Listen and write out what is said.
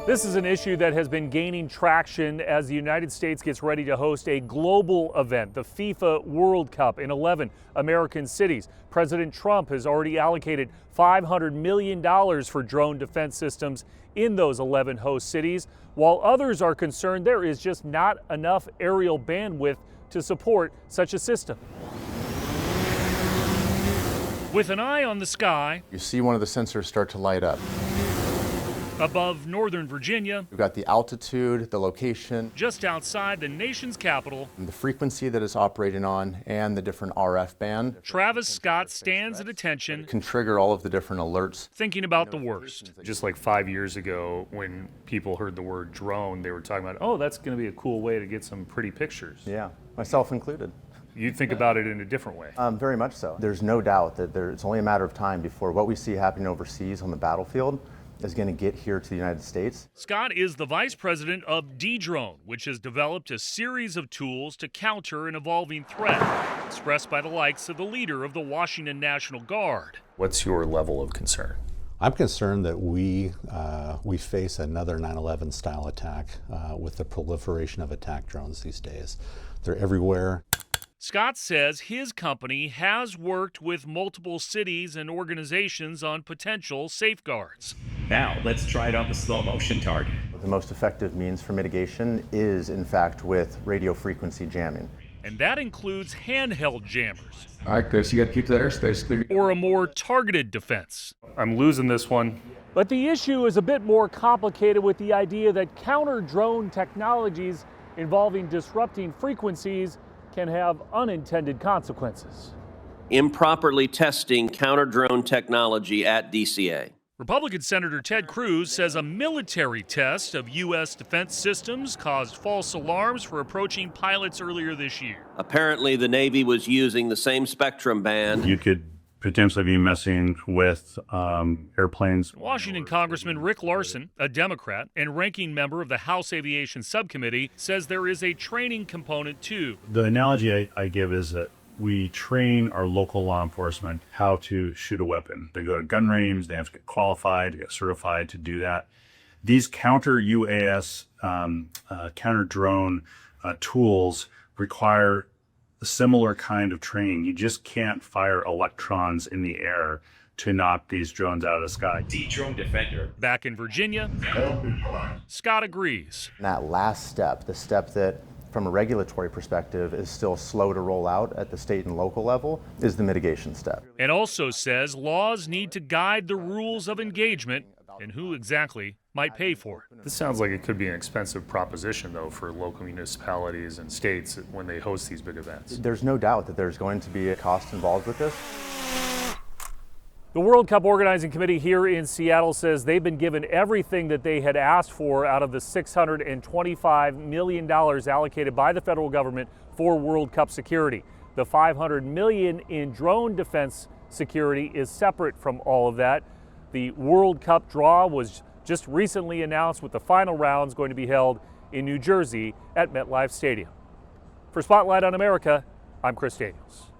This is an issue that has been gaining traction as the United States gets ready to host a global event, the FIFA World Cup, in 11 American cities. President Trump has already allocated $500 million for drone defense systems in those 11 host cities. While others are concerned there is just not enough aerial bandwidth to support such a system. With an eye on the sky, you see one of the sensors start to light up. Above Northern Virginia, We've got the altitude, the location, just outside the nation's capital, the frequency that it's operating on, and the different RF band. Travis Scott stands at attention, Can trigger all of the different alerts. thinking about the worst. Just like 5 years ago, when people heard the word drone, they were talking about, oh, that's going to be a cool way to get some pretty pictures. Yeah, myself included. You think about it in a different way. Very much so. There's no doubt that it's only a matter of time before what we see happening overseas on the battlefield is going to get here to the United States. Scott is the Vice President of Dedrone, which has developed a series of tools to counter an evolving threat, expressed by the likes of the leader of the Washington National Guard. What's your level of concern? I'm concerned that we face another 9/11 style attack with the proliferation of attack drones these days. They're everywhere. Scott says his company has worked with multiple cities and organizations on potential safeguards. Now, let's try it on the slow motion target. The most effective means for mitigation is, in fact, with radio frequency jamming. And that includes handheld jammers. All right, Chris, you got to keep that airspace clear. Or a more targeted defense. I'm losing this one. But the issue is a bit more complicated with the idea that counter-drone technologies involving disrupting frequencies can have unintended consequences. Improperly testing counter-drone technology at DCA. Republican Senator Ted Cruz says a military test of U.S. defense systems caused false alarms for approaching pilots earlier this year. Apparently, the Navy was using the same spectrum band. You could potentially be messing with airplanes. Washington Congressman Rick Larson, a Democrat and ranking member of the House Aviation Subcommittee, says there is a training component too. The analogy I give is that we train our local law enforcement how to shoot a weapon. They go to gun range, they have to get qualified, to get certified to do that. These counter-UAS, counter-drone tools require a similar kind of training. You just can't fire electrons in the air to knock these drones out of the sky. Dedrone Defender. Back in Virginia, Scott agrees. And that last step, the step that from a regulatory perspective is still slow to roll out at the state and local level, is the mitigation step. And also says laws need to guide the rules of engagement and who exactly might pay for it. This sounds like it could be an expensive proposition, though, for local municipalities and states when they host these big events. There's no doubt that there's going to be a cost involved with this. The World Cup Organizing Committee here in Seattle says they've been given everything that they had asked for out of the $625 million allocated by the federal government for World Cup security. The $500 million in drone defense security is separate from all of that. The World Cup draw was just recently announced, with the final rounds going to be held in New Jersey at MetLife Stadium. For Spotlight on America, I'm Chris Daniels.